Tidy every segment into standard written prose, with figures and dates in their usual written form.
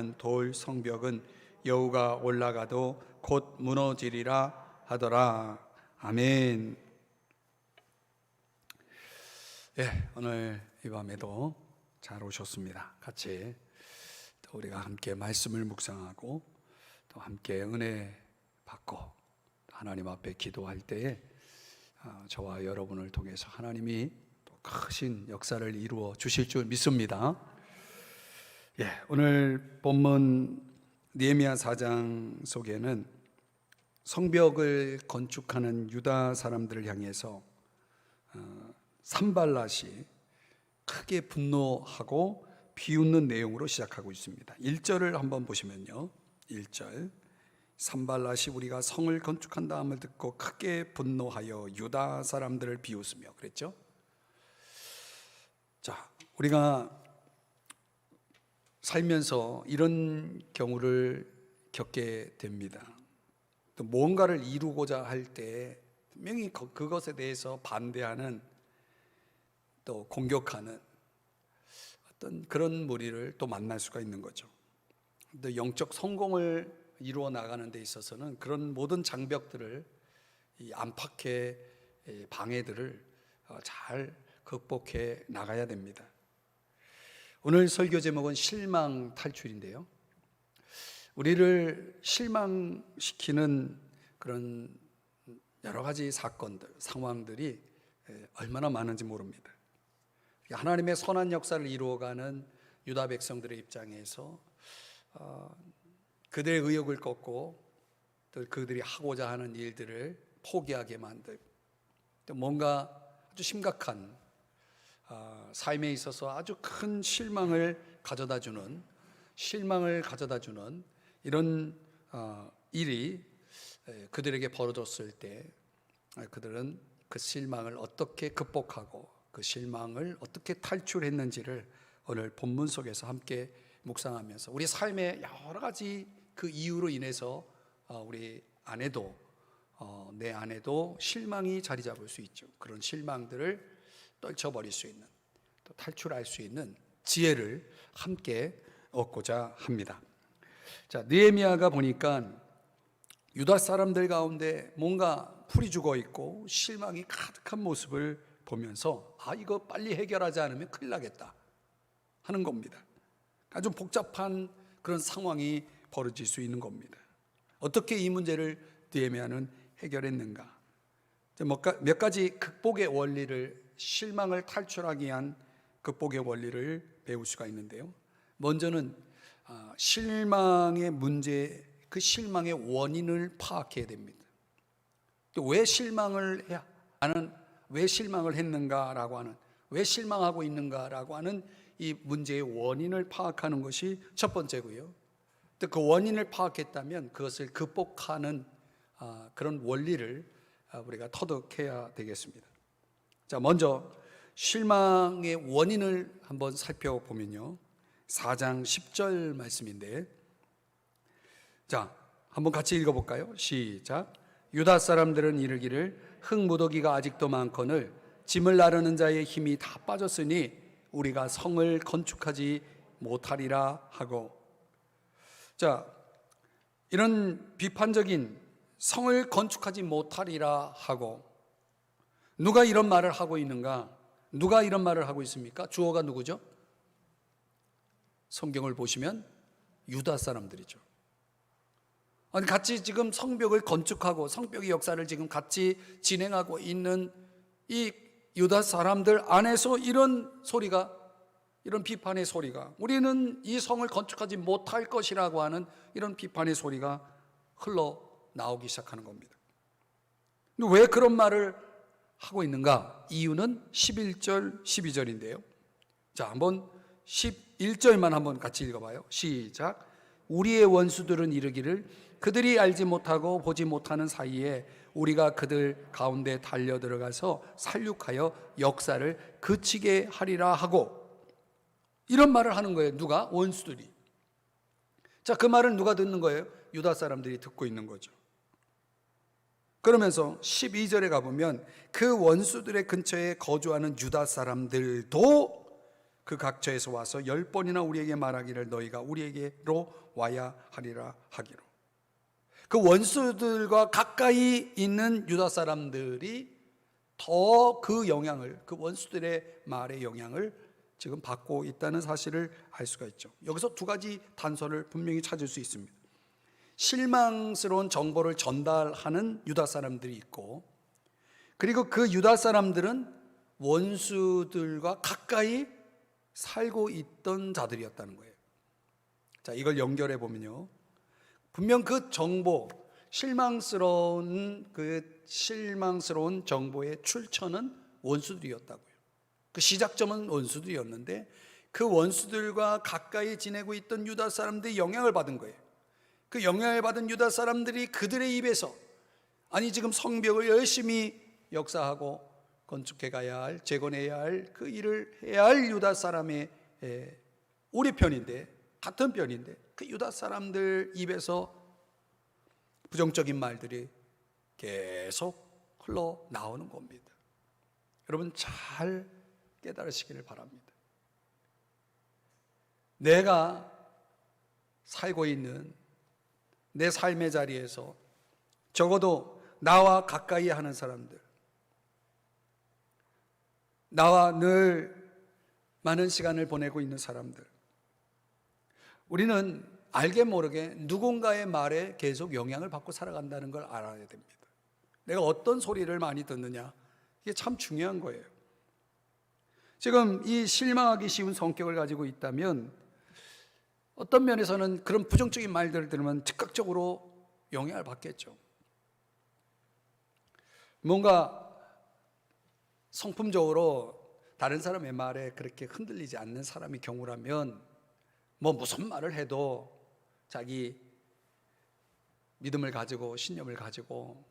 위한 돌 성벽은 여호가 올라가도 곧 무너지리라 하더라. 아멘. 오늘 이 밤에도 잘 오셨습니다. 같이 또 우리가 함께 말씀을 묵상하고 또 함께 은혜 받고 하나님 앞에 기도할 때에 저와 여러분을 통해서 하나님이 또 크신 역사를 이루어 주실 줄 믿습니다. 오늘 본문 느헤미야 4장 속에는 성벽을 건축하는 유다 사람들을 향해서 산발랏이 크게 분노하고 비웃는 내용으로 시작하고 있습니다. 1절을 한번 보시면요, 1절 산발랏이 우리가 성을 건축한다 함을 듣고 크게 분노하여 유다 사람들을 비웃으며 그랬죠. 자, 우리가 살면서 이런 경우를 겪게 됩니다. 또 뭔가를 이루고자 할 때 분명히 그것에 대해서 반대하는 또 공격하는 어떤 그런 무리를 또 만날 수가 있는 거죠. 또 영적 성공을 이루어 나가는 데 있어서는 그런 모든 장벽들을, 이 안팎의 방해들을 잘 극복해 나가야 됩니다. 오늘 설교 제목은 실망 탈출인데요, 우리를 실망시키는 그런 여러 가지 사건들, 상황들이 얼마나 많은지 모릅니다. 하나님의 선한 역사를 이루어가는 유다 백성들의 입장에서 그들의 의욕을 꺾고 또 그들이 하고자 하는 일들을 포기하게 만들고 또 뭔가 아주 심각한 삶에 있어서 아주 큰 실망을 가져다 주는 이런 일이 그들에게 벌어졌을 때 그들은 그 실망을 어떻게 극복하고 그 실망을 어떻게 탈출했는지를 오늘 본문 속에서 함께 묵상하면서 우리 삶의 여러 가지 그 이유로 인해서 우리 안에도 내 안에도 실망이 자리 잡을 수 있죠. 그런 실망들을 떨쳐버릴 수 있는, 또 탈출할 수 있는 지혜를 함께 얻고자 합니다. 자, 느헤미야가 보니까 유다 사람들 가운데 뭔가 풀이 죽어 있고 실망이 가득한 모습을 보면서 이거 빨리 해결하지 않으면 큰일 나겠다 하는 겁니다. 아주 복잡한 그런 상황이 벌어질 수 있는 겁니다. 어떻게 이 문제를 느헤미야는 해결했는가? 몇 가지 극복의 원리를, 실망을 탈출하기 위한 극복의 원리를 배울 수가 있는데요, 먼저는 실망의 문제, 그 실망의 원인을 파악해야 됩니다. 또 왜 실망을 왜 실망을 했는가라고 하는, 왜 실망하고 있는가라고 하는 이 문제의 원인을 파악하는 것이 첫 번째고요. 또 그 원인을 파악했다면 그것을 극복하는 그런 원리를 우리가 터득해야 되겠습니다. 자, 먼저 실망의 원인을 한번 살펴보면요, 4장 10절 말씀인데, 자, 한번 같이 읽어볼까요? 시작. 유다 사람들은 이르기를 흙무더기가 아직도 많거늘 짐을 나르는 자의 힘이 다 빠졌으니 우리가 성을 건축하지 못하리라 하고. 자, 이런 비판적인 성을 건축하지 못하리라 하고, 누가 이런 말을 하고 있는가? 누가 이런 말을 하고 있습니까? 주어가 누구죠? 성경을 보시면 유다 사람들이죠. 아니, 같이 지금 성벽을 건축하고 성벽의 역사를 지금 같이 진행하고 있는 이 유다 사람들 안에서 이런 소리가, 이런 비판의 소리가, 우리는 이 성을 건축하지 못할 것이라고 하는 이런 비판의 소리가 흘러나오기 시작하는 겁니다. 왜 그런 말을 하고 있는가? 이유는 11절, 12절인데요. 자, 한번 11절만 한번 같이 읽어봐요. 시작. 우리의 원수들은 이르기를 그들이 알지 못하고 보지 못하는 사이에 우리가 그들 가운데 달려 들어가서 살육하여 역사를 그치게 하리라 하고, 이런 말을 하는 거예요. 누가? 원수들이. 자, 그 말을 누가 듣는 거예요? 유다 사람들이 듣고 있는 거죠. 그러면서 12절에 가보면 그 원수들의 근처에 거주하는 유다 사람들도 그 각처에서 와서 10번이나 우리에게 말하기를 너희가 우리에게로 와야 하리라 하기로. 그 원수들과 가까이 있는 유다 사람들이 더 그 영향을, 그 원수들의 말의 영향을 지금 받고 있다는 사실을 알 수가 있죠. 여기서 두 가지 단서를 분명히 찾을 수 있습니다. 실망스러운 정보를 전달하는 유다 사람들이 있고, 그리고 그 유다 사람들은 원수들과 가까이 살고 있던 자들이었다는 거예요. 자, 이걸 연결해 보면요, 분명 그 정보, 실망스러운 정보의 출처는 원수들이었다고요. 그 시작점은 원수들이었는데 그 원수들과 가까이 지내고 있던 유다 사람들이 영향을 받은 거예요. 그 영향을 받은 유다 사람들이 그들의 입에서, 아니 지금 성벽을 열심히 역사하고 건축해 가야 할, 재건해야 할 그 일을 해야 할 유다 사람의 우리 편인데, 같은 편인데 그 유다 사람들 입에서 부정적인 말들이 계속 흘러나오는 겁니다. 여러분 잘 깨달으시기를 바랍니다. 내가 살고 있는 내 삶의 자리에서 적어도 나와 가까이 하는 사람들, 나와 늘 많은 시간을 보내고 있는 사람들, 우리는 알게 모르게 누군가의 말에 계속 영향을 받고 살아간다는 걸 알아야 됩니다. 내가 어떤 소리를 많이 듣느냐, 이게 참 중요한 거예요. 지금 이 실망하기 쉬운 성격을 가지고 있다면 어떤 면에서는 그런 부정적인 말들을 들으면 즉각적으로 영향을 받겠죠. 뭔가 성품적으로 다른 사람의 말에 그렇게 흔들리지 않는 사람의 경우라면 뭐 무슨 말을 해도 자기 믿음을 가지고 신념을 가지고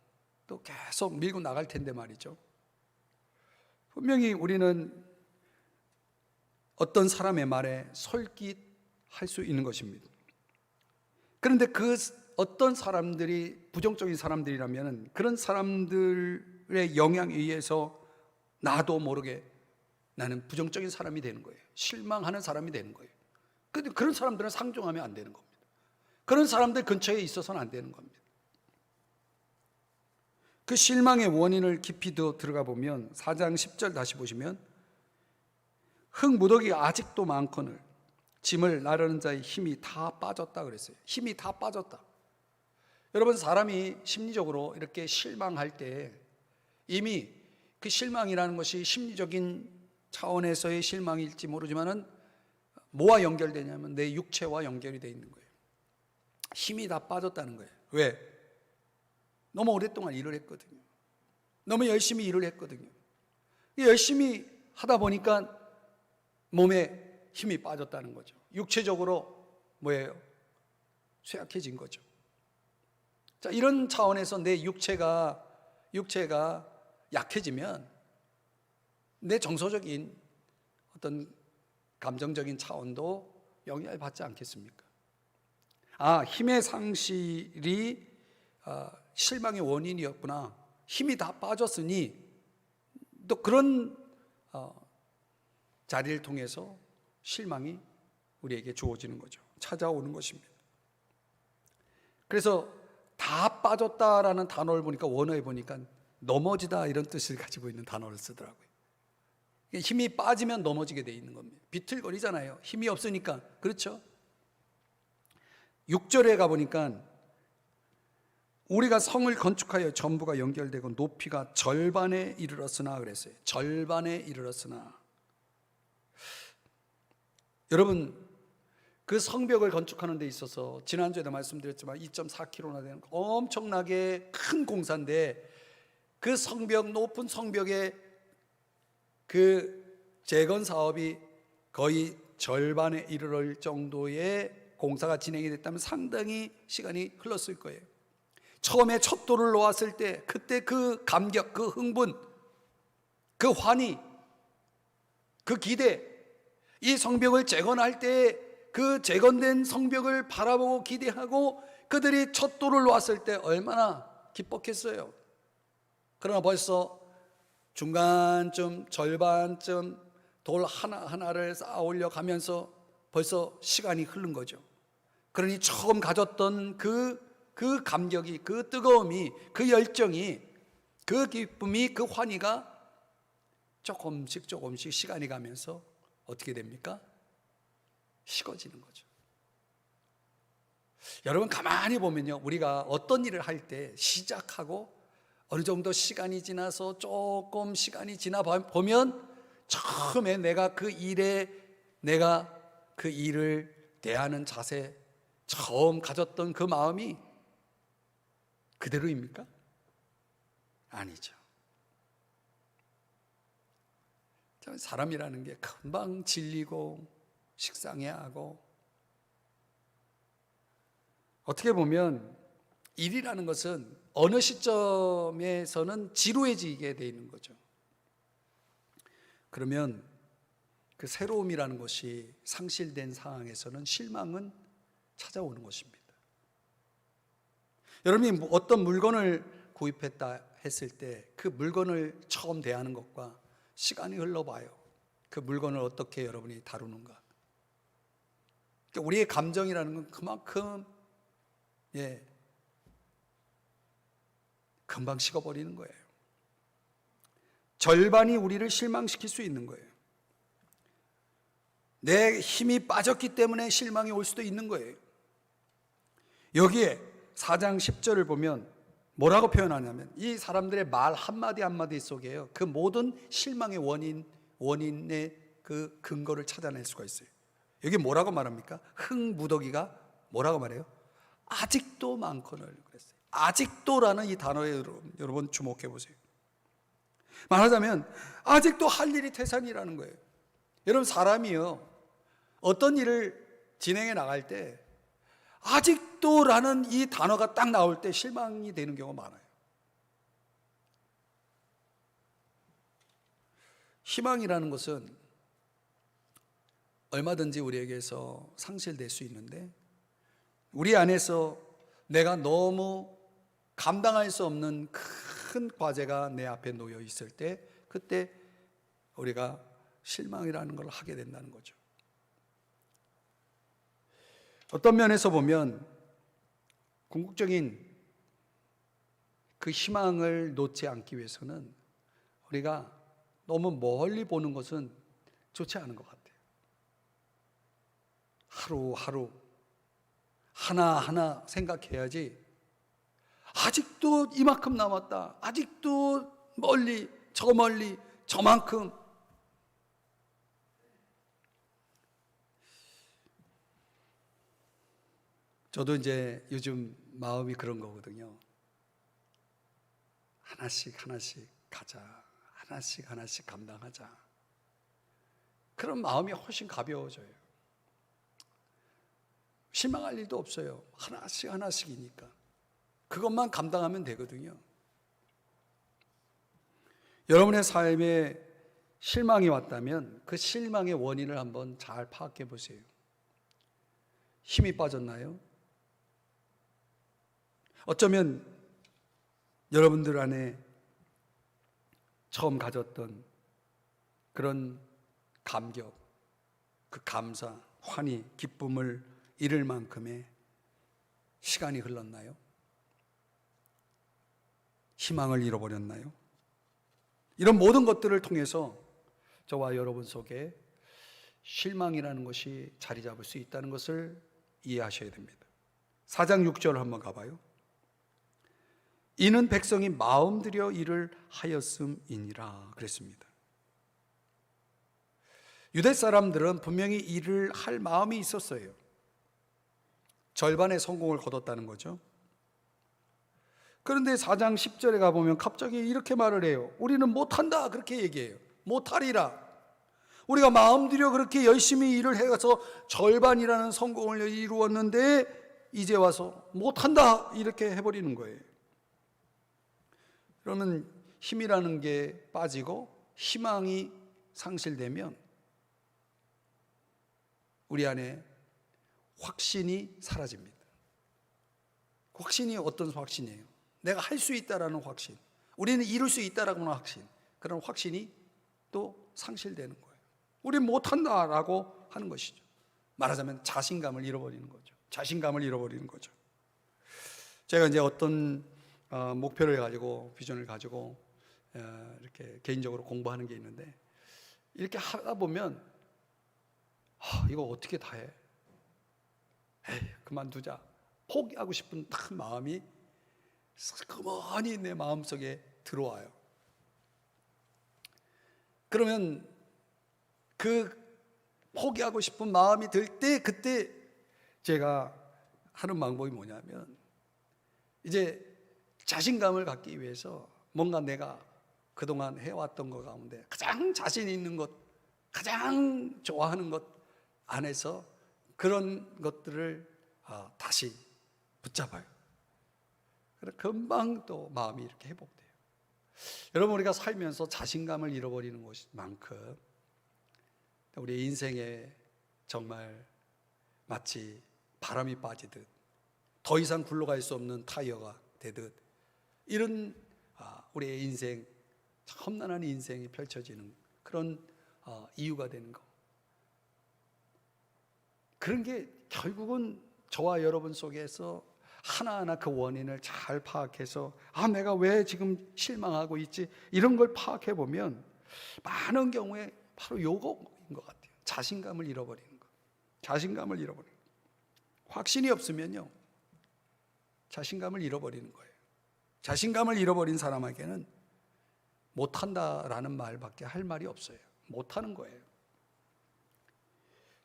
또 계속 밀고 나갈 텐데 말이죠. 분명히 우리는 어떤 사람의 말에 솔깃할 수 있는 것입니다. 그런데 그 어떤 사람들이 부정적인 사람들이라면 그런 사람들의 영향에 의해서 나도 모르게 나는 부정적인 사람이 되는 거예요. 실망하는 사람이 되는 거예요. 그런데 그런 사람들은 상종하면 안 되는 겁니다. 그런 사람들 근처에 있어서는 안 되는 겁니다. 그 실망의 원인을 깊이 더 들어가 보면 4장 10절 다시 보시면 흙무더기가 아직도 많거늘 짐을 나르는 자의 힘이 다 빠졌다 그랬어요. 힘이 다 빠졌다. 여러분, 사람이 심리적으로 이렇게 실망할 때 이미 그 실망이라는 것이 심리적인 차원에서의 실망일지 모르지만은 뭐와 연결되냐면 내 육체와 연결이 되어 있는 거예요. 힘이 다 빠졌다는 거예요. 왜? 너무 오랫동안 일을 했거든요. 너무 열심히 일을 했거든요. 열심히 하다 보니까 몸에 힘이 빠졌다는 거죠. 육체적으로 뭐예요? 쇠약해진 거죠. 자, 이런 차원에서 내 육체가 약해지면 내 정서적인 어떤 감정적인 차원도 영향을 받지 않겠습니까? 힘의 상실이 실망의 원인이었구나. 힘이 다 빠졌으니 또 그런 자리를 통해서 실망이 우리에게 주어지는 거죠. 찾아오는 것입니다. 그래서 다 빠졌다라는 단어를 보니까 원어에 보니까 넘어지다 이런 뜻을 가지고 있는 단어를 쓰더라고요. 힘이 빠지면 넘어지게 돼 있는 겁니다. 비틀거리잖아요. 힘이 없으니까. 그렇죠? 6절에 가보니까 우리가 성을 건축하여 전부가 연결되고 높이가 절반에 이르렀으나 그랬어요. 절반에 이르렀으나. 여러분, 그 성벽을 건축하는 데 있어서 지난주에도 말씀드렸지만 2.4km나 되는 엄청나게 큰 공사인데 그 성벽, 높은 성벽의 그 재건 사업이 거의 절반에 이르를 정도의 공사가 진행이 됐다면 상당히 시간이 흘렀을 거예요. 처음에 첫 돌을 놓았을 때 그때 그 감격, 그 흥분, 그 환희, 그 기대, 이 성벽을 재건할 때 그 재건된 성벽을 바라보고 기대하고 그들이 첫 돌을 놓았을 때 얼마나 기뻤겠어요. 그러나 벌써 중간쯤, 절반쯤 돌 하나하나를 쌓아 올려 가면서 벌써 시간이 흐른 거죠. 그러니 처음 가졌던 그 감격이, 그 뜨거움이, 그 열정이, 그 기쁨이, 그 환희가 조금씩 시간이 가면서 어떻게 됩니까? 식어지는 거죠. 여러분 가만히 보면요, 우리가 어떤 일을 할 때 시작하고 어느 정도 시간이 지나서 조금 시간이 지나 보면 처음에 내가 그 일을 대하는 자세, 처음 가졌던 그 마음이 그대로입니까? 아니죠. 사람이라는 게 금방 질리고 식상해하고, 어떻게 보면 일이라는 것은 어느 시점에서는 지루해지게 돼 있는 거죠. 그러면 그 새로움이라는 것이 상실된 상황에서는 실망은 찾아오는 것입니다. 여러분이 어떤 물건을 구입했다 했을 때 그 물건을 처음 대하는 것과 시간이 흘러봐요. 그 물건을 어떻게 여러분이 다루는가. 그러니까 우리의 감정이라는 건 그만큼 금방 식어버리는 거예요. 절반이 우리를 실망시킬 수 있는 거예요. 내 힘이 빠졌기 때문에 실망이 올 수도 있는 거예요. 여기에 4장 10절을 보면 뭐라고 표현하냐면, 이 사람들의 말 한마디 한마디 속에요, 그 모든 실망의 원인의 그 근거를 찾아낼 수가 있어요. 여기 뭐라고 말합니까? 흙무더기가 뭐라고 말해요? 아직도 많거늘 그랬어요. 아직도라는 이 단어에 여러분 주목해 보세요. 말하자면 아직도 할 일이 태산이라는 거예요. 여러분 사람이요, 어떤 일을 진행해 나갈 때 아직도라는 이 단어가 딱 나올 때 실망이 되는 경우가 많아요. 희망이라는 것은 얼마든지 우리에게서 상실될 수 있는데, 우리 안에서 내가 너무 감당할 수 없는 큰 과제가 내 앞에 놓여 있을 때, 그때 우리가 실망이라는 걸 하게 된다는 거죠. 어떤 면에서 보면 궁극적인 그 희망을 놓지 않기 위해서는 우리가 너무 멀리 보는 것은 좋지 않은 것 같아요. 하루하루 하나하나 생각해야지, 아직도 이만큼 남았다, 아직도 멀리 저만큼. 저도 이제 요즘 마음이 그런 거거든요. 하나씩 가자, 하나씩 감당하자. 그런 마음이 훨씬 가벼워져요. 실망할 일도 없어요. 하나씩이니까 그것만 감당하면 되거든요. 여러분의 삶에 실망이 왔다면 그 실망의 원인을 한번 잘 파악해 보세요. 힘이 빠졌나요? 어쩌면 여러분들 안에 처음 가졌던 그런 감격, 그 감사, 환희, 기쁨을 잃을 만큼의 시간이 흘렀나요? 희망을 잃어버렸나요? 이런 모든 것들을 통해서 저와 여러분 속에 실망이라는 것이 자리 잡을 수 있다는 것을 이해하셔야 됩니다. 4장 6절 한번 가봐요. 이는 백성이 마음들여 일을 하였음이니라 그랬습니다. 유대 사람들은 분명히 일을 할 마음이 있었어요. 절반의 성공을 거뒀다는 거죠. 그런데 4장 10절에 가보면 갑자기 이렇게 말을 해요. 우리는 못한다, 그렇게 얘기해요. 못하리라. 우리가 마음들여 그렇게 열심히 일을 해서 절반이라는 성공을 이루었는데 이제 와서 못한다, 이렇게 해버리는 거예요. 그러면 힘이라는 게 빠지고 희망이 상실되면 우리 안에 확신이 사라집니다. 확신이 어떤 확신이에요? 내가 할 수 있다라는 확신, 우리는 이룰 수 있다라는 확신, 그런 확신이 또 상실되는 거예요. 우린 못한다라고 하는 것이죠. 말하자면 자신감을 잃어버리는 거죠. 자신감을 잃어버리는 거죠. 제가 이제 어떤 목표를 가지고 비전을 가지고 이렇게 개인적으로 공부하는 게 있는데, 이렇게 하다 보면 이거 어떻게 다 해? 에이, 그만두자. 포기하고 싶은 딱 마음이 그만히 내 마음속에 들어와요. 그러면 그 포기하고 싶은 마음이 들 때, 그때 제가 하는 방법이 뭐냐면, 이제 자신감을 갖기 위해서 뭔가 내가 그동안 해왔던 것 가운데 가장 자신 있는 것, 가장 좋아하는 것 안에서 그런 것들을 다시 붙잡아요. 그래 금방 또 마음이 이렇게 회복돼요. 여러분, 우리가 살면서 자신감을 잃어버리는 것만큼 우리 인생에 정말 마치 바람이 빠지듯 더 이상 굴러갈 수 없는 타이어가 되듯, 이런 우리의 인생, 험난한 인생이 펼쳐지는 그런 이유가 되는 거, 그런 게 결국은 저와 여러분 속에서 하나하나 그 원인을 잘 파악해서 내가 왜 지금 실망하고 있지, 이런 걸 파악해 보면 많은 경우에 바로 요거인 것 같아요. 자신감을 잃어버리는 거. 자신감을 잃어버리는 거. 확신이 없으면요, 자신감을 잃어버리는 거예요. 자신감을 잃어버린 사람에게는 못한다라는 말밖에 할 말이 없어요. 못하는 거예요.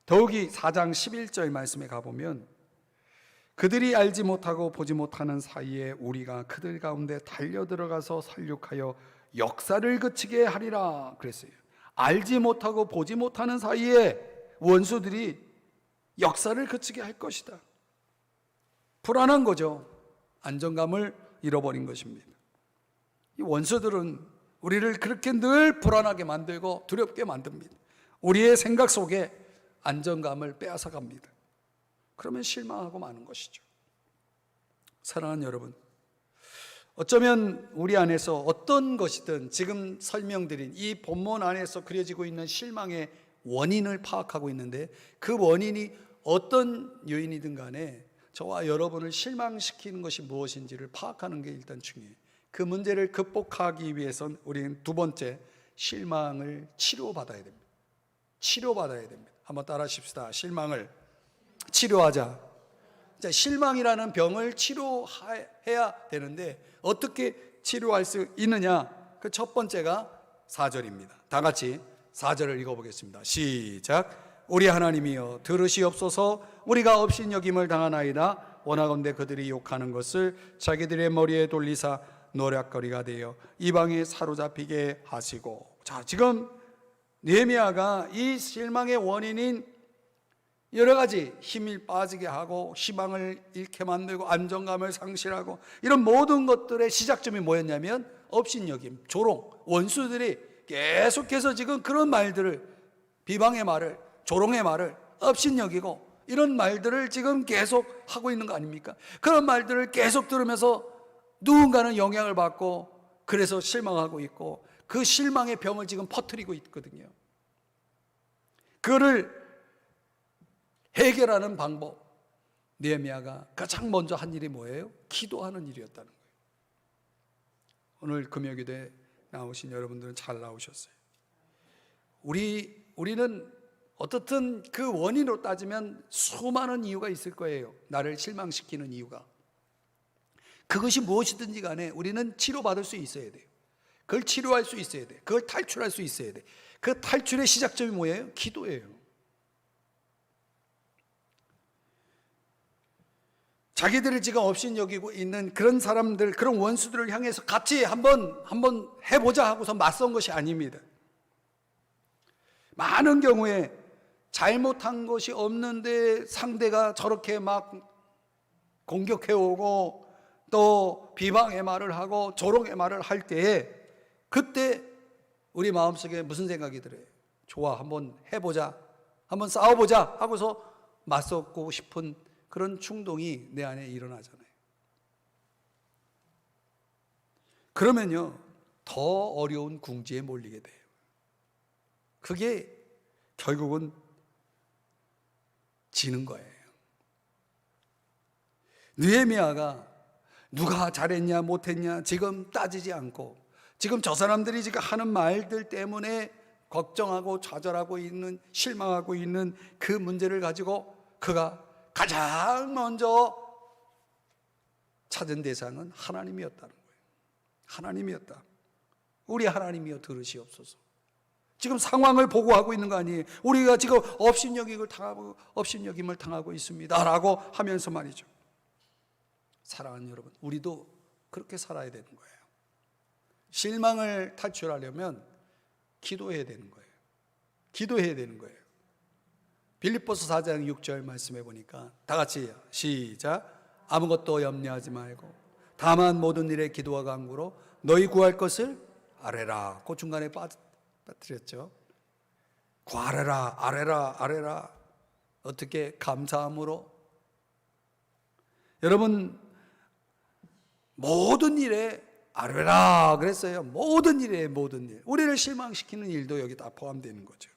더욱이 4장 11절 말씀에 가보면, 그들이 알지 못하고 보지 못하는 사이에 우리가 그들 가운데 달려들어가서 살육하여 역사를 그치게 하리라 그랬어요. 알지 못하고 보지 못하는 사이에 원수들이 역사를 그치게 할 것이다. 불안한 거죠. 안정감을 잃어버린 것입니다. 이 원수들은 우리를 그렇게 늘 불안하게 만들고 두렵게 만듭니다. 우리의 생각 속에 안정감을 빼앗아 갑니다. 그러면 실망하고 마는 것이죠. 사랑하는 여러분, 어쩌면 우리 안에서 어떤 것이든 지금 설명드린 이 본문 안에서 그려지고 있는 실망의 원인을 파악하고 있는데, 그 원인이 어떤 요인이든 간에 저와 여러분을 실망시키는 것이 무엇인지를 파악하는 게 일단 중요해요. 그 문제를 극복하기 위해선 우리는 두 번째, 실망을 치료받아야 됩니다. 치료받아야 됩니다. 한번 따라 하십시다. 실망을 치료하자. 자, 실망이라는 병을 치료해야 되는데 어떻게 치료할 수 있느냐? 그 첫 번째가 4절입니다. 다 같이 4절을 읽어보겠습니다. 시작. 우리 하나님이여 들으시옵소서. 우리가 업신여김을 당하나이다. 원하건대 그들이 욕하는 것을 자기들의 머리에 돌리사 노략거리가 되어 이방에 사로잡히게 하시고. 자, 지금 느헤미야가 이 실망의 원인인 여러 가지 힘이 빠지게 하고 희망을 잃게 만들고 안정감을 상실하고 이런 모든 것들의 시작점이 뭐였냐면 업신여김, 조롱, 원수들이 계속해서 지금 그런 말들을, 비방의 말을, 조롱의 말을 업신여기고 이런 말들을 지금 계속 하고 있는 거 아닙니까? 그런 말들을 계속 들으면서 누군가는 영향을 받고 그래서 실망하고 있고 그 실망의 병을 지금 퍼뜨리고 있거든요. 그거를 해결하는 방법, 느헤미야가 가장 먼저 한 일이 뭐예요? 기도하는 일이었다는 거예요. 오늘 금요기도에 나오신 여러분들은 잘 나오셨어요. 우리는 어떻든 그 원인으로 따지면 수많은 이유가 있을 거예요. 나를 실망시키는 이유가. 그것이 무엇이든지 간에 우리는 치료받을 수 있어야 돼요. 그걸 치료할 수 있어야 돼요. 그걸 탈출할 수 있어야 돼요. 그 탈출의 시작점이 뭐예요? 기도예요. 자기들을 지금 업신여기고 있는 그런 사람들, 그런 원수들을 향해서 같이 한번 해보자 하고서 맞선 것이 아닙니다. 많은 경우에 잘못한 것이 없는데 상대가 저렇게 막 공격해오고 또 비방의 말을 하고 조롱의 말을 할 때에 그때 우리 마음속에 무슨 생각이 들어요? 좋아, 한번 해보자, 한번 싸워보자 하고서 맞서고 싶은 그런 충동이 내 안에 일어나잖아요. 그러면요 더 어려운 궁지에 몰리게 돼요. 그게 결국은 지는 거예요. 느헤미야가 누가 잘했냐 못했냐 지금 따지지 않고, 지금 저 사람들이 지금 하는 말들 때문에 걱정하고 좌절하고 있는, 실망하고 있는 그 문제를 가지고 그가 가장 먼저 찾은 대상은 하나님이었다는 거예요. 하나님이었다. 우리 하나님이여 들으시옵소서. 지금 상황을 보고하고 있는 거 아니에요. 우리가 지금 업신여김을 당하고 있습니다 라고 하면서 말이죠. 사랑하는 여러분, 우리도 그렇게 살아야 되는 거예요. 실망을 탈출하려면 기도해야 되는 거예요. 기도해야 되는 거예요. 빌립보서 4장 6절 말씀해 보니까 다 같이 시작. 아무것도 염려하지 말고 다만 모든 일에 기도와 간구로 너희 구할 것을 아뢰라. 그 중간에 빠뜨렸죠. 구하라, 아뢰라. 어떻게? 감사함으로. 여러분, 모든 일에 아뢰라 그랬어요. 모든 일에 모든 일. 우리를 실망시키는 일도 여기 다 포함되는 거죠.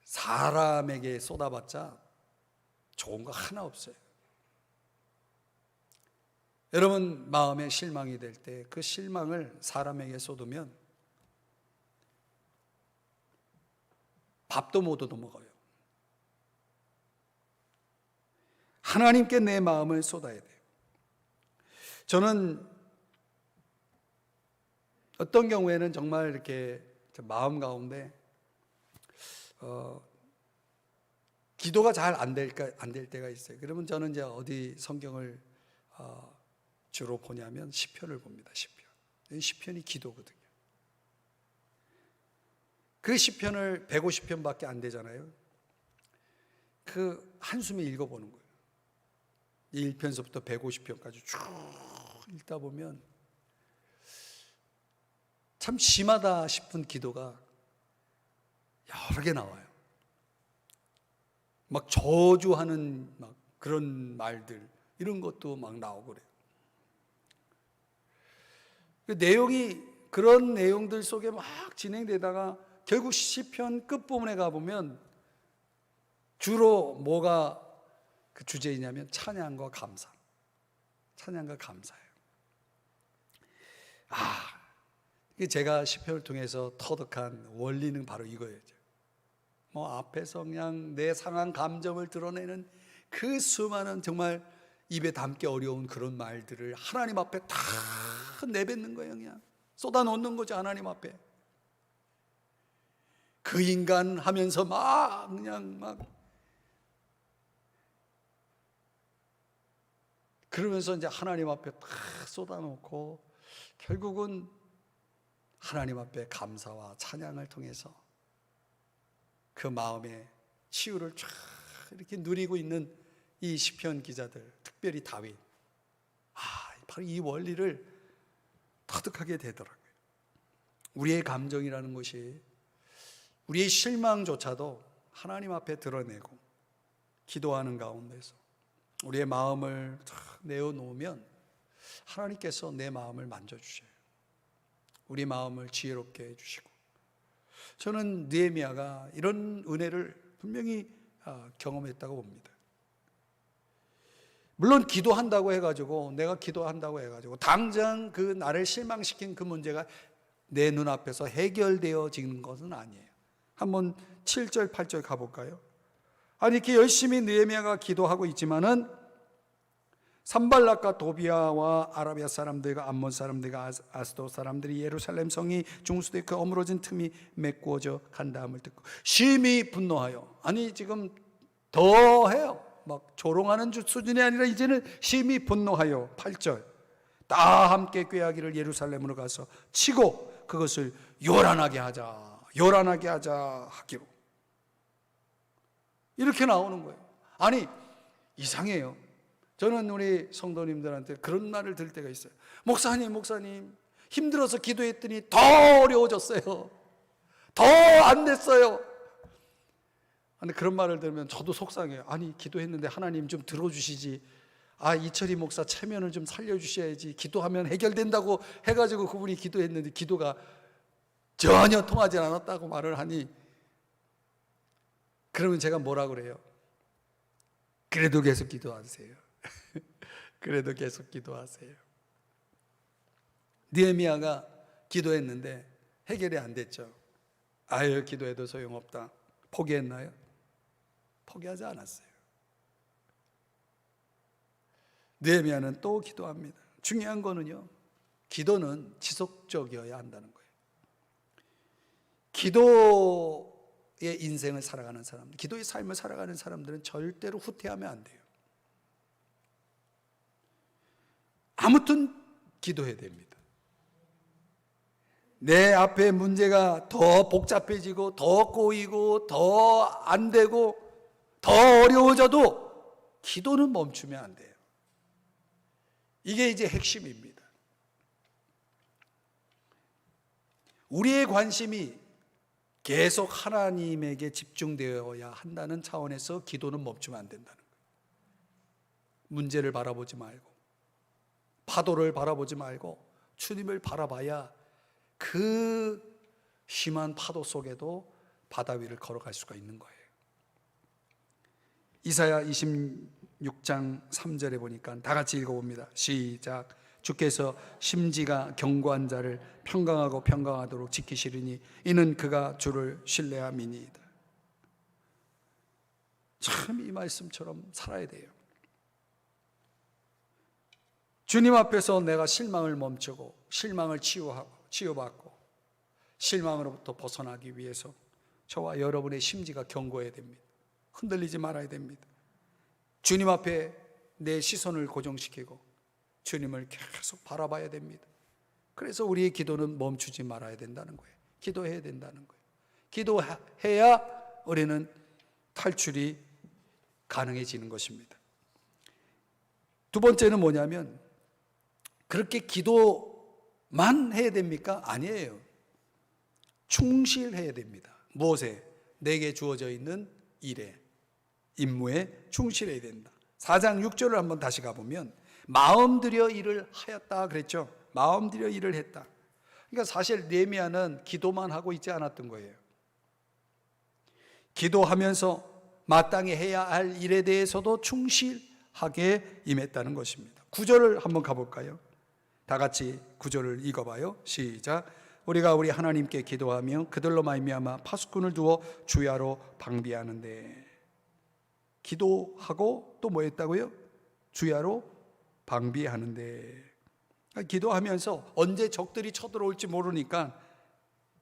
사람에게 쏟아봤자 좋은 거 하나 없어요. 여러분, 마음에 실망이 될 때 그 실망을 사람에게 쏟으면 밥도 못 얻어 먹어요. 하나님께 내 마음을 쏟아야 돼요. 저는 어떤 경우에는 정말 이렇게 마음 가운데 기도가 잘 안 될 때가 있어요. 그러면 저는 이제 어디 성경을 주로 보냐면 시편을 봅니다. 시편이 기도거든요. 그 시편을 150편밖에 안 되잖아요. 그 한숨에 읽어보는 거예요. 1편서부터 150편까지 쭉 읽다 보면 참 심하다 싶은 기도가 여러 개 나와요. 막 저주하는 막 그런 말들, 이런 것도 막 나오고 그래요. 그 내용이 그런 내용들 속에 막 진행되다가 결국 시편 끝부분에 가보면 주로 뭐가 그 주제이냐면 찬양과 감사. 찬양과 감사예요. 제가 시편을 통해서 터득한 원리는 바로 이거예요. 앞에서 그냥 내 상한 감정을 드러내는 그 수많은 정말 입에 담기 어려운 그런 말들을 하나님 앞에 다 내뱉는 거예요. 그냥 쏟아놓는 거죠. 하나님 앞에. 그 인간 하면서 그러면서 이제 하나님 앞에 다 쏟아놓고 결국은 하나님 앞에 감사와 찬양을 통해서 그 마음의 치유를 쫙 이렇게 누리고 있는 이 시편 기자들, 특별히 다윗, 바로 이 원리를 터득하게 되더라고요. 우리의 감정이라는 것이, 우리의 실망조차도 하나님 앞에 드러내고 기도하는 가운데서 우리의 마음을 내어놓으면 하나님께서 내 마음을 만져주셔요. 우리 마음을 지혜롭게 해주시고, 저는 느헤미야가 이런 은혜를 분명히 경험했다고 봅니다. 물론 기도한다고 해가지고, 내가 기도한다고 해가지고 당장 그 나를 실망시킨 그 문제가 내 눈앞에서 해결되어지는 것은 아니에요. 한번 7절 8절 가볼까요? 이렇게 열심히 느헤미야가 기도하고 있지만은 산발락과 도비아와 아라비아 사람들과 암몬 사람들과 아스도 사람들이 예루살렘 성이 중수되어 그 어무러진 틈이 메꾸어져 간다함을 듣고 심히 분노하여, 지금 더 해요. 막 조롱하는 수준이 아니라 이제는 심히 분노하여 8절 다 함께 꾀하기를 예루살렘으로 가서 치고 그것을 요란하게 하자 하기로, 이렇게 나오는 거예요. 이상해요. 저는 우리 성도님들한테 그런 말을 들을 때가 있어요. 목사님 힘들어서 기도했더니 더 어려워졌어요. 더 안 됐어요. 그런 말을 들으면 저도 속상해요. 기도했는데 하나님 좀 들어주시지. 이철이 목사 체면을 좀 살려주셔야지. 기도하면 해결된다고 해가지고 그분이 기도했는데 기도가 전혀 통하지 않았다고 말을 하니, 그러면 제가 뭐라 그래요? 그래도 계속 기도하세요. 그래도 계속 기도하세요. 느헤미야가 기도했는데 해결이 안 됐죠. 아유, 기도해도 소용없다. 포기했나요? 포기하지 않았어요. 느헤미야는 또 기도합니다. 중요한 거는요, 기도는 지속적이어야 한다는 거예요. 기도의 인생을 살아가는 사람, 기도의 삶을 살아가는 사람들은 절대로 후퇴하면 안 돼요. 아무튼 기도해야 됩니다. 내 앞에 문제가 더 복잡해지고 더 꼬이고 더 안 되고 더 어려워져도 기도는 멈추면 안 돼요. 이게 이제 핵심입니다. 우리의 관심이 계속 하나님에게 집중되어야 한다는 차원에서 기도는 멈추면 안 된다는 거예요. 문제를 바라보지 말고, 파도를 바라보지 말고 주님을 바라봐야 그 심한 파도 속에도 바다 위를 걸어갈 수가 있는 거예요. 이사야 26장 3절에 보니까 다 같이 읽어봅니다. 시작. 주께서 심지가 견고한 자를 평강하고 평강하도록 지키시리니 이는 그가 주를 신뢰함이니이다. 참 이 말씀처럼 살아야 돼요. 주님 앞에서 내가 실망을 멈추고 실망을 치유받고 실망으로부터 벗어나기 위해서 저와 여러분의 심지가 견고해야 됩니다. 흔들리지 말아야 됩니다. 주님 앞에 내 시선을 고정시키고 주님을 계속 바라봐야 됩니다. 그래서 우리의 기도는 멈추지 말아야 된다는 거예요. 기도해야 된다는 거예요. 기도해야 우리는 탈출이 가능해지는 것입니다. 두 번째는 뭐냐면, 그렇게 기도만 해야 됩니까? 아니에요. 충실해야 됩니다. 무엇에? 내게 주어져 있는 일에, 임무에 충실해야 된다. 4장 6절을 한번 다시 가보면 마음 들여 일을 하였다 그랬죠. 마음 들여 일을 했다. 그러니까 사실 느헤미야는 기도만 하고 있지 않았던 거예요. 기도하면서 마땅히 해야 할 일에 대해서도 충실하게 임했다는 것입니다. 9절을 한번 가볼까요? 다 같이 9절을 읽어봐요. 시작. 우리가 우리 하나님께 기도하며 그들로 말미암아 파수꾼을 두어 주야로 방비하는데. 기도하고 또 뭐 했다고요? 주야로 방비하는데. 기도하면서 언제 적들이 쳐들어올지 모르니까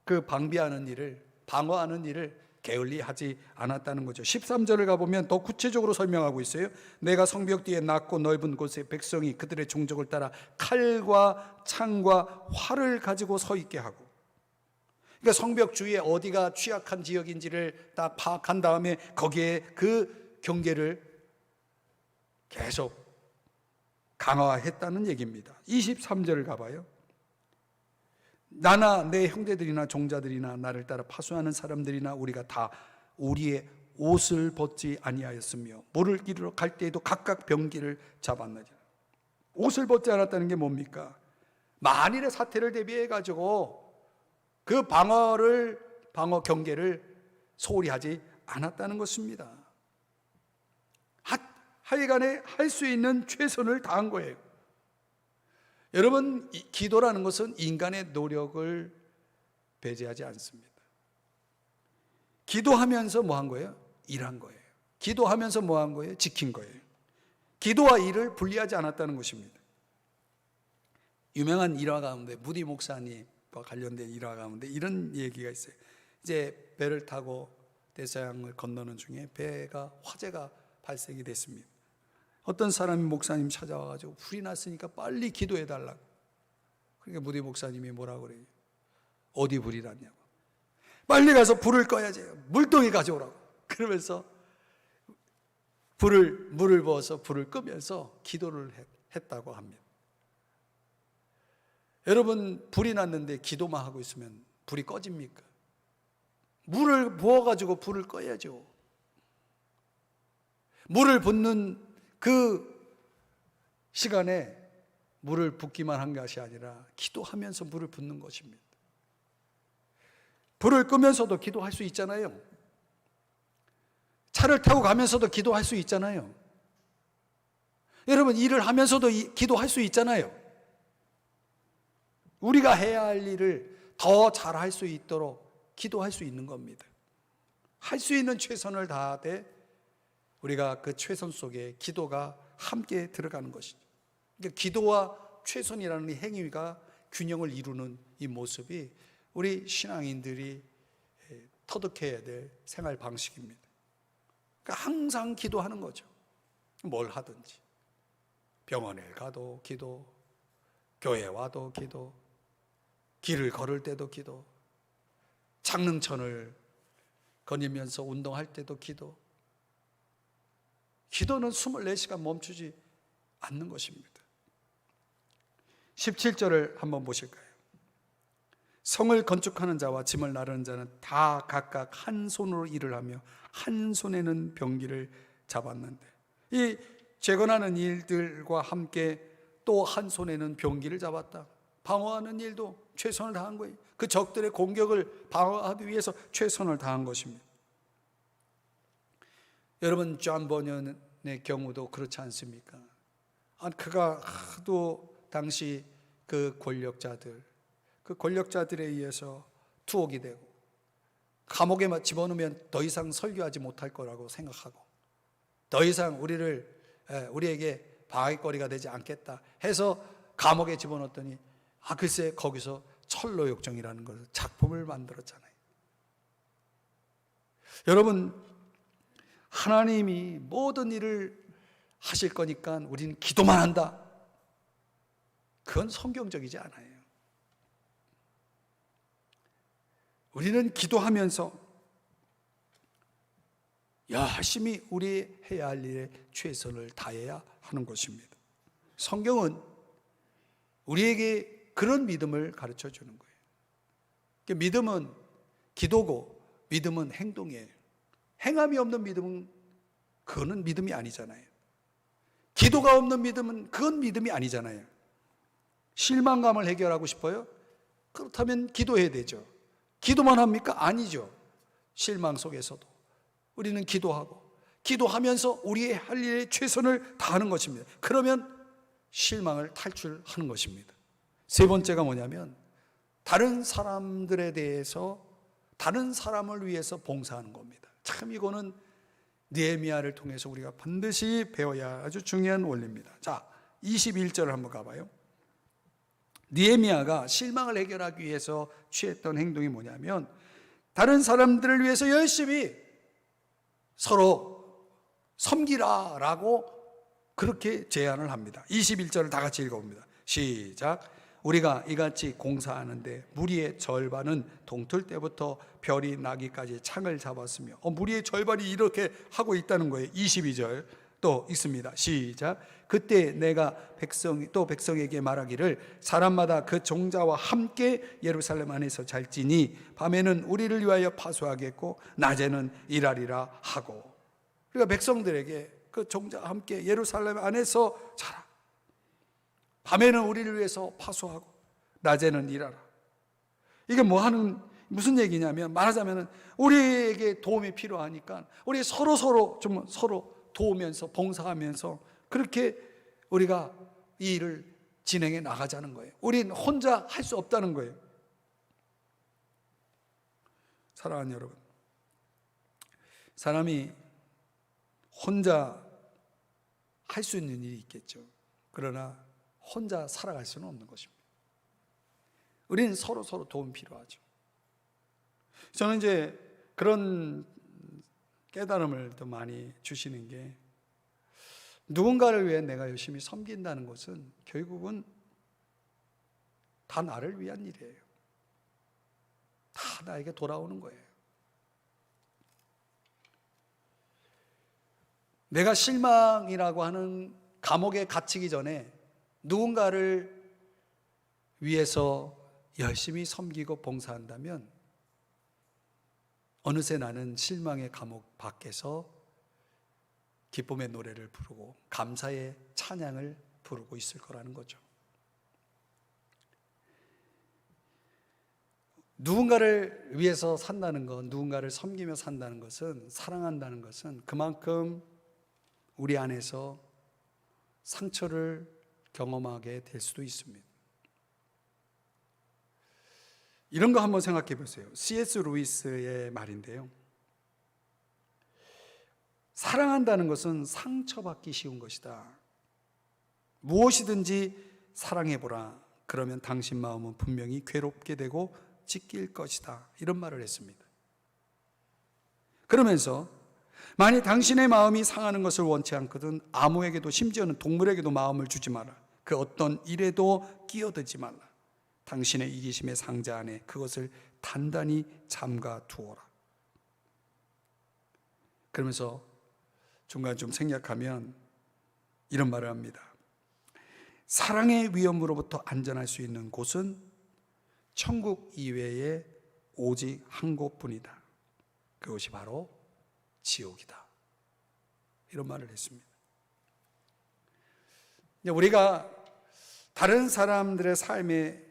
그 방비하는 일을, 방어하는 일을 게을리하지 않았다는 거죠. 13절을 가보면 더 구체적으로 설명하고 있어요. 내가 성벽 뒤에 낮고 넓은 곳에 백성이 그들의 종족을 따라 칼과 창과 활을 가지고 서 있게 하고, 그러니까 성벽 주위에 어디가 취약한 지역인지를 딱 파악한 다음에 거기에 그 경계를 계속 강화했다는 얘기입니다. 23절을 가봐요. 나나 내 형제들이나 종자들이나 나를 따라 파수하는 사람들이나 우리가 다 우리의 옷을 벗지 아니하였으며 물을 기르러 갈 때에도 각각 병기를 잡았느니라. 옷을 벗지 않았다는 게 뭡니까? 만일의 사태를 대비해 가지고 그 방어 경계를 소홀히 하지 않았다는 것입니다. 하여간에 할 수 있는 최선을 다한 거예요. 여러분, 기도라는 것은 인간의 노력을 배제하지 않습니다. 기도하면서 뭐 한 거예요? 일한 거예요. 기도하면서 뭐 한 거예요? 지킨 거예요. 기도와 일을 분리하지 않았다는 것입니다. 유명한 일화 가운데, 무디 목사님과 관련된 일화 가운데 이런 얘기가 있어요. 이제 배를 타고 대서양을 건너는 중에 배가 화재가 발생이 됐습니다. 어떤 사람이 목사님 찾아와가지고 불이 났으니까 빨리 기도해 달라고. 그러니까 무디 목사님이 뭐라고 그래요? 어디 불이 났냐고. 빨리 가서 불을 꺼야지. 물동이 가져오라고. 그러면서 물을 부어서 불을 끄면서 기도를 했다고 합니다. 여러분, 불이 났는데 기도만 하고 있으면 불이 꺼집니까? 물을 부어가지고 불을 꺼야죠. 물을 붓는 그 시간에 물을 붓기만 한 것이 아니라 기도하면서 물을 붓는 것입니다. 불을 끄면서도 기도할 수 있잖아요. 차를 타고 가면서도 기도할 수 있잖아요. 여러분, 일을 하면서도 기도할 수 있잖아요. 우리가 해야 할 일을 더 잘할 수 있도록 기도할 수 있는 겁니다. 할 수 있는 최선을 다하되 우리가 그 최선 속에 기도가 함께 들어가는 것이죠. 그러니까 기도와 최선이라는 이 행위가 균형을 이루는 이 모습이 우리 신앙인들이 터득해야 될 생활 방식입니다. 그러니까 항상 기도하는 거죠. 뭘 하든지. 병원에 가도 기도, 교회 와도 기도, 길을 걸을 때도 기도, 장릉천을 거니면서 운동할 때도 기도. 기도는 24시간 멈추지 않는 것입니다. 17절을 한번 보실까요? 성을 건축하는 자와 짐을 나르는 자는 다 각각 한 손으로 일을 하며 한 손에는 병기를 잡았는데, 이 재건하는 일들과 함께 또 한 손에는 병기를 잡았다. 방어하는 일도 최선을 다한 거예요. 그 적들의 공격을 방어하기 위해서 최선을 다한 것입니다. 여러분, 존 버년의 경우도 그렇지 않습니까? 그가 하도 당시 그 권력자들에 의해서 투옥이 되고 감옥에 집어넣으면 더 이상 설교하지 못할 거라고 생각하고 더 이상 우리에게 방해거리가 되지 않겠다 해서 감옥에 집어넣었더니 글쎄 거기서 철로역정이라는 것을 작품을 만들었잖아요. 여러분, 하나님이 모든 일을 하실 거니까 우리는 기도만 한다. 그건 성경적이지 않아요. 우리는 기도하면서 열심히 우리 해야 할 일에 최선을 다해야 하는 것입니다. 성경은 우리에게 그런 믿음을 가르쳐 주는 거예요. 믿음은 기도고 믿음은 행동이에요. 행함이 없는 믿음은 그거는 믿음이 아니잖아요. 기도가 없는 믿음은 그건 믿음이 아니잖아요. 실망감을 해결하고 싶어요? 그렇다면 기도해야 되죠. 기도만 합니까? 아니죠. 실망 속에서도 우리는 기도하면서 우리의 할 일에 최선을 다하는 것입니다. 그러면 실망을 탈출하는 것입니다. 세 번째가 뭐냐면 다른 사람들에 대해서 다른 사람을 위해서 봉사하는 겁니다. 참 이거는 느헤미야를 통해서 우리가 반드시 배워야 아주 중요한 원리입니다. 자, 21절을 한번 가봐요. 느헤미야가 실망을 해결하기 위해서 취했던 행동이 뭐냐면 다른 사람들을 위해서 열심히 서로 섬기라라고 그렇게 제안을 합니다. 21절을 다 같이 읽어봅니다. 시작. 우리가 이같이 공사하는데 무리의 절반은 동틀 때부터 별이 나기까지 창을 잡았으며 무리의 절반이 이렇게 하고 있다는 거예요. 22절 또 있습니다. 시작. 그때 내가 백성에게 말하기를 사람마다 그 종자와 함께 예루살렘 안에서 잘지니 밤에는 우리를 위하여 파수하겠고 낮에는 일하리라 하고. 그러니까 백성들에게 그 종자와 함께 예루살렘 안에서 자라. 밤에는 우리를 위해서 파수하고 낮에는 일하라. 이게 무슨 얘기냐면 말하자면 우리에게 도움이 필요하니까 우리 서로 도우면서 봉사하면서 그렇게 우리가 이 일을 진행해 나가자는 거예요. 우리는 혼자 할 수 없다는 거예요. 사랑하는 여러분, 사람이 혼자 할 수 있는 일이 있겠죠. 그러나 혼자 살아갈 수는 없는 것입니다. 우리는 서로 도움이 필요하죠. 저는 이제 그런 깨달음을 더 많이 주시는 게 누군가를 위해 내가 열심히 섬긴다는 것은 결국은 다 나를 위한 일이에요. 다 나에게 돌아오는 거예요. 내가 실망이라고 하는 감옥에 갇히기 전에 누군가를 위해서 열심히 섬기고 봉사한다면 어느새 나는 실망의 감옥 밖에서 기쁨의 노래를 부르고 감사의 찬양을 부르고 있을 거라는 거죠. 누군가를 위해서 산다는 것, 누군가를 섬기며 산다는 것은, 사랑한다는 것은 그만큼 우리 안에서 상처를 경험하게 될 수도 있습니다. 이런 거 한번 생각해 보세요. C.S. 루이스의 말인데요. 사랑한다는 것은 상처받기 쉬운 것이다. 무엇이든지 사랑해보라. 그러면 당신 마음은 분명히 괴롭게 되고 찢길 것이다. 이런 말을 했습니다. 그러면서 만약 당신의 마음이 상하는 것을 원치 않거든 아무에게도, 심지어는 동물에게도 마음을 주지 마라. 그 어떤 일에도 끼어들지 말라. 당신의 이기심의 상자 안에 그것을 단단히 잠가 두어라. 그러면서 중간 좀 생략하면 이런 말을 합니다. 사랑의 위험으로부터 안전할 수 있는 곳은 천국 이외에 오직 한 곳뿐이다. 그것이 바로 지옥이다. 이런 말을 했습니다. 우리가 다른 사람들의 삶에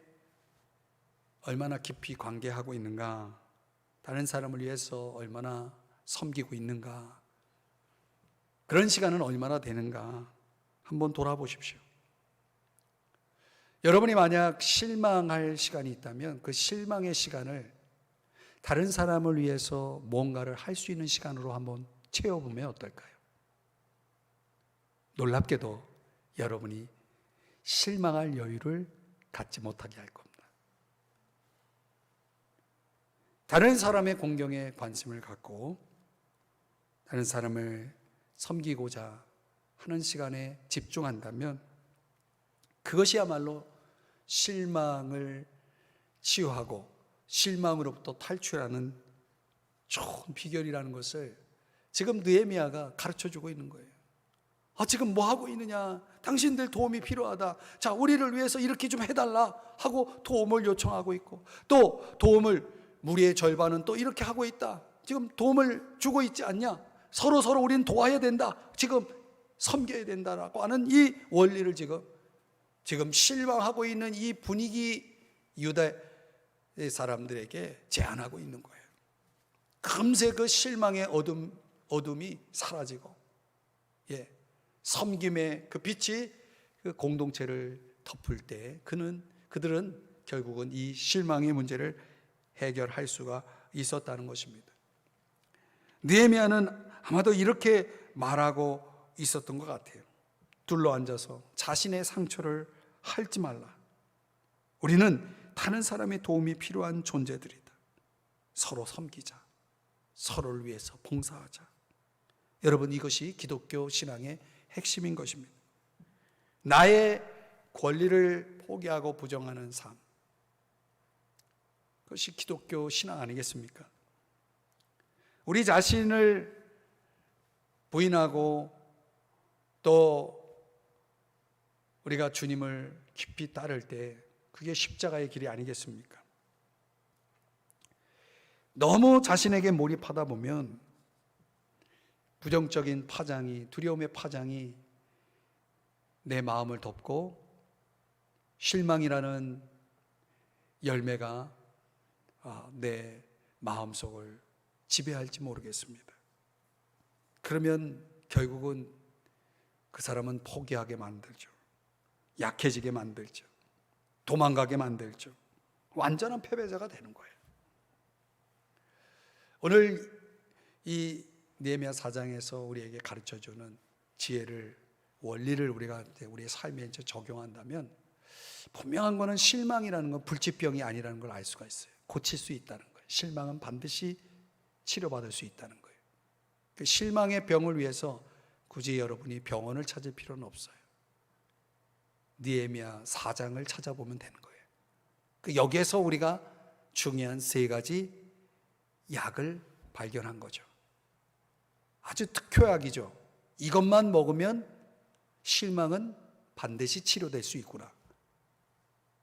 얼마나 깊이 관계하고 있는가, 다른 사람을 위해서 얼마나 섬기고 있는가, 그런 시간은 얼마나 되는가 한번 돌아보십시오. 여러분이 만약 실망할 시간이 있다면 그 실망의 시간을 다른 사람을 위해서 뭔가를 할 수 있는 시간으로 한번 채워보면 어떨까요? 놀랍게도 여러분이 실망할 여유를 갖지 못하게 할 겁니다. 다른 사람의 공경에 관심을 갖고 다른 사람을 섬기고자 하는 시간에 집중한다면 그것이야말로 실망을 치유하고 실망으로부터 탈출하는 좋은 비결이라는 것을 지금 느헤미야가 가르쳐주고 있는 거예요. 지금 뭐 하고 있느냐? 당신들 도움이 필요하다. 자, 우리를 위해서 이렇게 좀 해달라 하고 도움을 요청하고 있고, 또 도움을 무리의 절반은 또 이렇게 하고 있다. 지금 도움을 주고 있지 않냐? 서로 우리는 도와야 된다. 지금 섬겨야 된다라고 하는 이 원리를 지금 실망하고 있는 이 분위기 유다의 사람들에게 제안하고 있는 거예요. 금세 그 실망의 어둠이 사라지고, 섬김의 그 빛이 그 공동체를 덮을 때 그들은 결국은 이 실망의 문제를 해결할 수가 있었다는 것입니다. 느헤미야는 아마도 이렇게 말하고 있었던 것 같아요. 둘러앉아서 자신의 상처를 핥지 말라. 우리는 다른 사람의 도움이 필요한 존재들이다. 서로 섬기자. 서로를 위해서 봉사하자. 여러분, 이것이 기독교 신앙의 핵심인 것입니다. 나의 권리를 포기하고 부정하는 삶, 그것이 기독교 신앙 아니겠습니까? 우리 자신을 부인하고 또 우리가 주님을 깊이 따를 때 그게 십자가의 길이 아니겠습니까? 너무 자신에게 몰입하다 보면 부정적인 파장이, 두려움의 파장이 내 마음을 덮고 실망이라는 열매가 내 마음속을 지배할지 모르겠습니다. 그러면 결국은 그 사람은 포기하게 만들죠. 약해지게 만들죠. 도망가게 만들죠. 완전한 패배자가 되는 거예요. 오늘 이 느헤미야 4장에서 우리에게 가르쳐주는 지혜를, 원리를 우리가 우리의 삶에 적용한다면 분명한 것은 실망이라는 건 불치병이 아니라는 걸 알 수가 있어요. 고칠 수 있다는 거예요. 실망은 반드시 치료받을 수 있다는 거예요. 그 실망의 병을 위해서 굳이 여러분이 병원을 찾을 필요는 없어요. 느헤미야 4장을 찾아보면 되는 거예요. 여기에서 우리가 중요한 3가지 약을 발견한 거죠. 아주 특효약이죠. 이것만 먹으면 실망은 반드시 치료될 수 있구나.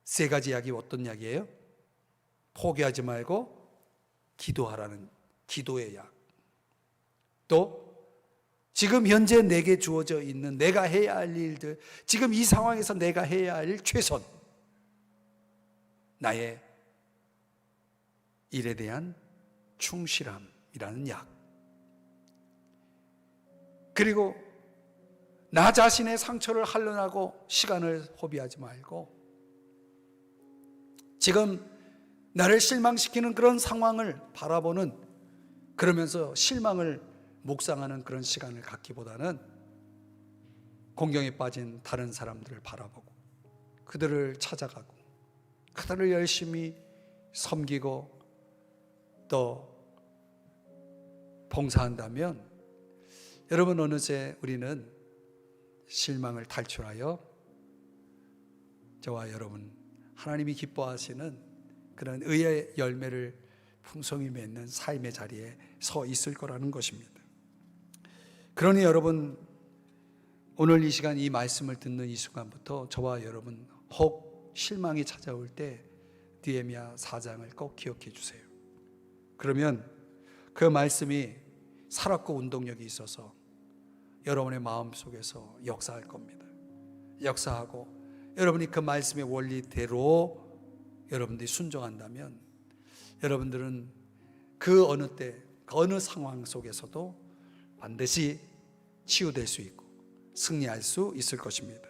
3가지 약이 어떤 약이에요? 포기하지 말고 기도하라는 기도의 약. 또 지금 현재 내게 주어져 있는 내가 해야 할 일들, 지금 이 상황에서 내가 해야 할 최선, 나의 일에 대한 충실함이라는 약. 그리고 나 자신의 상처를 한론하고 시간을 허비하지 말고 지금 나를 실망시키는 그런 상황을 바라보는, 그러면서 실망을 묵상하는 그런 시간을 갖기보다는 공경에 빠진 다른 사람들을 바라보고 그들을 찾아가고 그들을 열심히 섬기고 또 봉사한다면 여러분, 어느새 우리는 실망을 탈출하여 저와 여러분 하나님이 기뻐하시는 그런 의의 열매를 풍성히 맺는 삶의 자리에 서 있을 거라는 것입니다. 그러니 여러분, 오늘 이 시간 이 말씀을 듣는 이 순간부터 저와 여러분 혹 실망이 찾아올 때 느헤미야 4장을 꼭 기억해 주세요. 그러면 그 말씀이 살았고 운동력이 있어서 여러분의 마음속에서 역사할 겁니다. 역사하고 여러분이 그 말씀의 원리대로 여러분들이 순종한다면 여러분들은 그 어느 때, 그 어느 상황 속에서도 반드시 치유될 수 있고 승리할 수 있을 것입니다.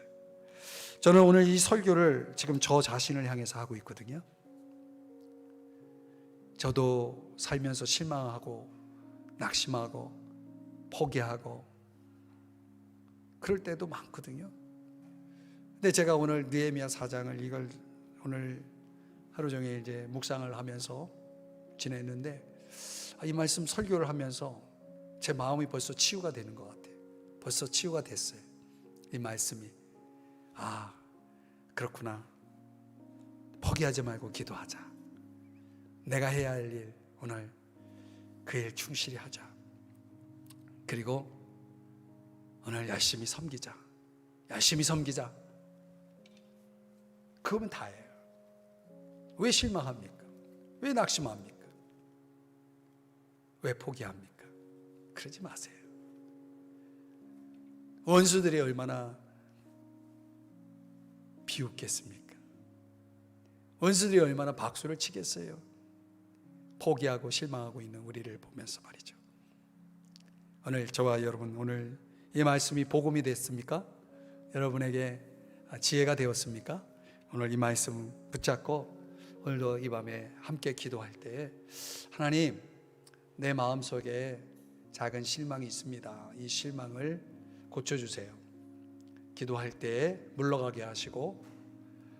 저는 오늘 이 설교를 지금 저 자신을 향해서 하고 있거든요. 저도 살면서 실망하고 낙심하고 포기하고 그럴 때도 많거든요. 근데 제가 오늘 느헤미야 4장을 이걸 오늘 하루 종일 이제 묵상을 하면서 지냈는데 이 말씀 설교를 하면서 제 마음이 벌써 치유가 되는 것 같아요. 벌써 치유가 됐어요. 이 말씀이 그렇구나. 포기하지 말고 기도하자. 내가 해야 할 일, 오늘 그 일 충실히 하자. 그리고 오늘 열심히 섬기자. 열심히 섬기자. 그거면 다예요. 왜 실망합니까? 왜 낙심합니까? 왜 포기합니까? 그러지 마세요. 원수들이 얼마나 비웃겠습니까? 원수들이 얼마나 박수를 치겠어요? 포기하고 실망하고 있는 우리를 보면서 말이죠. 오늘 저와 여러분, 오늘 이 말씀이 복음이 됐습니까? 여러분에게 지혜가 되었습니까? 오늘 이 말씀 붙잡고 오늘도 이 밤에 함께 기도할 때 하나님, 내 마음속에 작은 실망이 있습니다. 이 실망을 고쳐주세요. 기도할 때 물러가게 하시고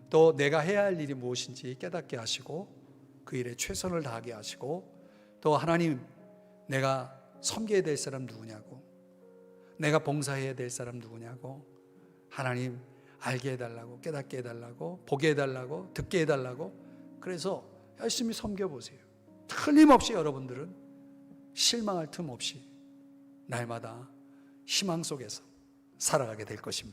또 내가 해야 할 일이 무엇인지 깨닫게 하시고 그 일에 최선을 다하게 하시고 또 하나님, 내가 섬겨야 될 사람 누구냐고, 내가 봉사해야 될 사람 누구냐고 하나님 알게 해달라고, 깨닫게 해달라고, 보게 해달라고, 듣게 해달라고. 그래서 열심히 섬겨보세요. 틀림없이 여러분들은 실망할 틈 없이 날마다 희망 속에서 살아가게 될 것입니다.